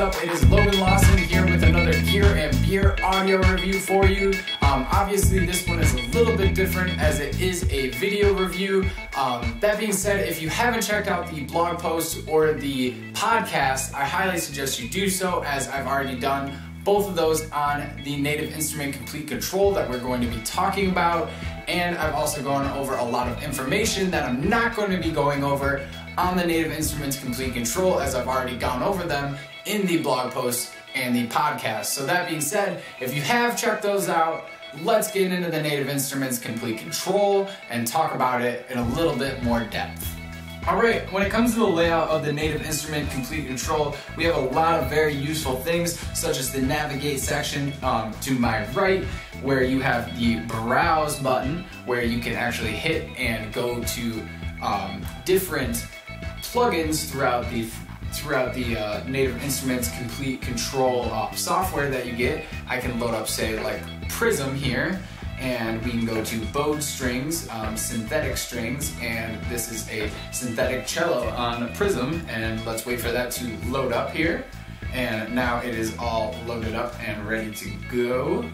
up? It is Logan Lawson here with another Gear and Beer audio review for you. Obviously this one is a little bit different as it is a video review. That being said, if you haven't checked out the blog post or the podcast, I highly suggest you do so, as I've already done both of those on the Native Instrument Complete Kontrol that we're going to be talking about. And I've also gone over a lot of information that I'm not going to be going over on the Native Instruments Complete Kontrol, as I've already gone over them in the blog post and the podcast. So that being said, if you have checked those out, let's get into the Native Instruments Complete Kontrol and talk about it in a little bit more depth. Alright, when it comes to the layout of the Native Instrument Complete Kontrol, we have a lot of very useful things, such as the navigate section to my right, where you have the browse button, where you can actually hit and go to different plugins throughout the Native Instruments Complete Kontrol software that you get. I can load up, say, like Prism here, and we can go to bowed strings, synthetic strings, and this is a synthetic cello on Prism, and let's wait for that to load up here. And now it is all loaded up and ready to go.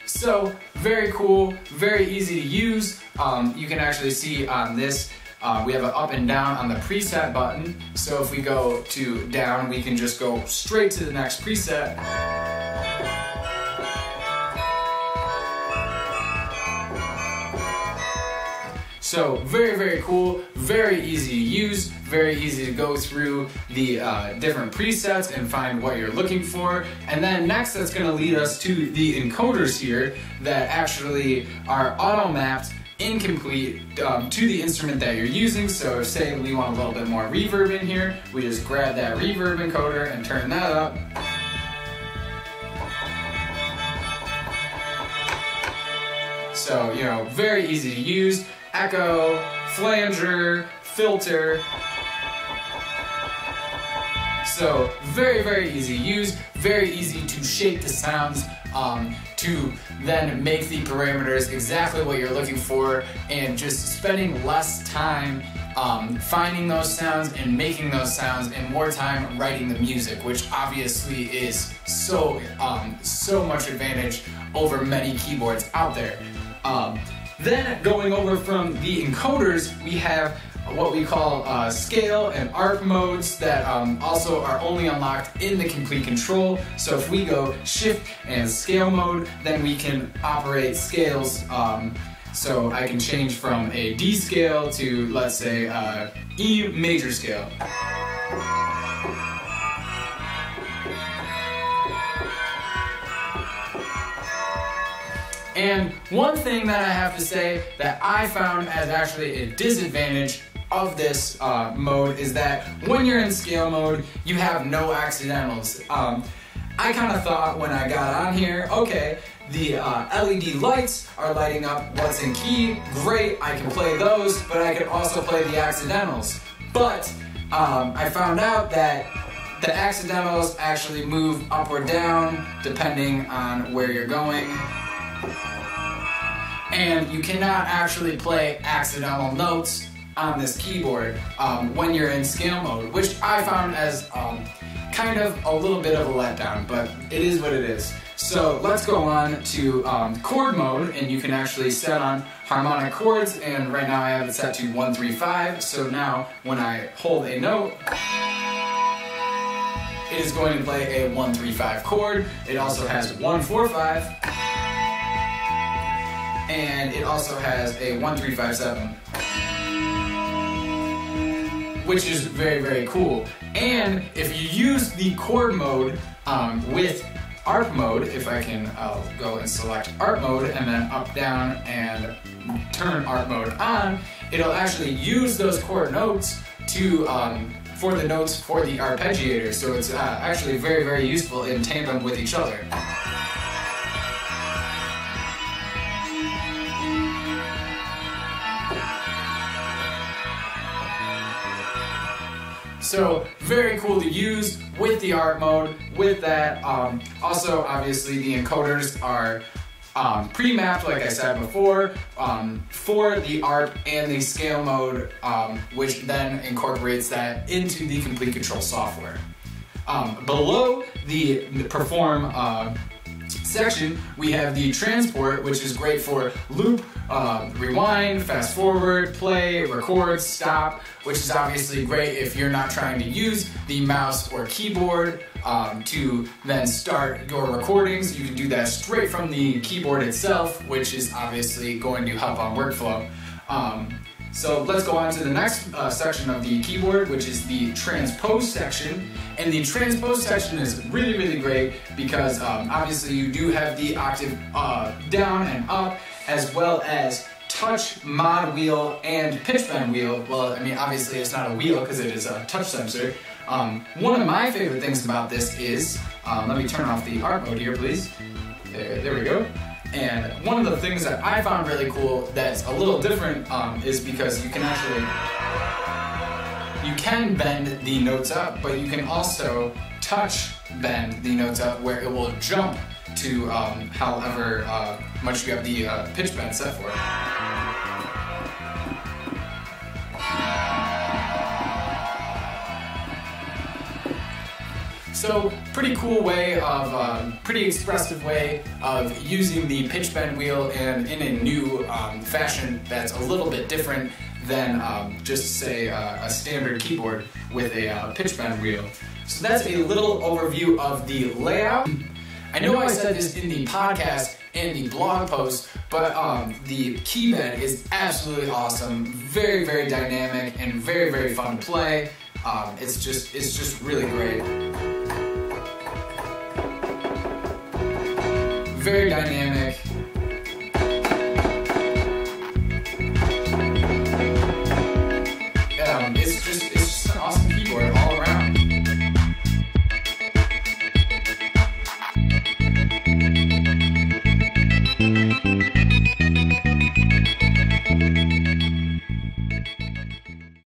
So, very cool, very easy to use. You can actually see on this, we have an up and down on the preset button. So if we go to down, we can just go straight to the next preset. So very, very cool, very easy to use, very easy to go through the different presets and find what you're looking for. And then next, that's going to lead us to the encoders here that actually are auto-mapped incomplete to the instrument that you're using. So if, say, we want a little bit more reverb in here, we just grab that reverb encoder and turn that up. So, you know, very easy to use. Echo, flanger, filter. So very, very easy to use, very easy to shape the sounds to then make the parameters exactly what you're looking for, and just spending less time finding those sounds and making those sounds and more time writing the music, which obviously is so much advantage over many keyboards out there. Then going over from the encoders, we have what we call scale and arc modes that also are only unlocked in the Complete Kontrol. So if we go shift and scale mode, then we can operate scales. So I can change from a D scale to, let's say, E major scale. And one thing that I have to say that I found as actually a disadvantage of this mode is that when you're in scale mode, you have no accidentals. I kind of thought when I got on here, okay, the LED lights are lighting up what's in key, great, I can play those, but I can also play the accidentals. But I found out that the accidentals actually move up or down depending on where you're going. And you cannot actually play accidental notes on this keyboard when you're in scale mode, which I found as kind of a little bit of a letdown, but it is what it is. So let's go on to chord mode, and you can actually set on harmonic chords, and right now I have it set to 1, 3, 5. So now when I hold a note, it is going to play a 1, 3, 5 chord. It also has 1, 4, 5. And it also has a 1, 3, 5, 7, which is very, very cool. And if you use the chord mode with arc mode, if I can go and select arc mode and then up, down, and turn arc mode on, it'll actually use those chord notes to for the notes for the arpeggiator. So it's actually very, very useful in tandem with each other. So very cool to use with the arc mode, with that. Also, obviously, the encoders are pre-mapped, like I said before, for the ARP and the scale mode, which then incorporates that into the Komplete Kontrol software. Below the perform section, we have the transport, which is great for loop, rewind, fast forward, play, record, stop, which is obviously great if you're not trying to use the mouse or keyboard to then start your recordings. You can do that straight from the keyboard itself, which is obviously going to help on workflow. So let's go on to the next section of the keyboard, which is the transpose section. And the transpose section is really, really great because obviously you do have the octave down and up, as well as touch, mod wheel, and pitch bend wheel. Well, I mean, obviously it's not a wheel because it is a touch sensor. One of my favorite things about this is, let me turn off the ARP mode here, please. There we go. And one of the things that I found really cool that's a little different is because you can actually, you can bend the notes up, but you can also touch bend the notes up where it will jump to however much you have the pitch bend set for. So, pretty cool way of, pretty expressive way of using the pitch bend wheel and in a new fashion that's a little bit different than just say a standard keyboard with a pitch bend wheel. So that's a little overview of the layout. I know I said this in the podcast and the blog post, but the key bed is absolutely awesome, very, very dynamic and very, very fun to play. It's just really great. Very dynamic,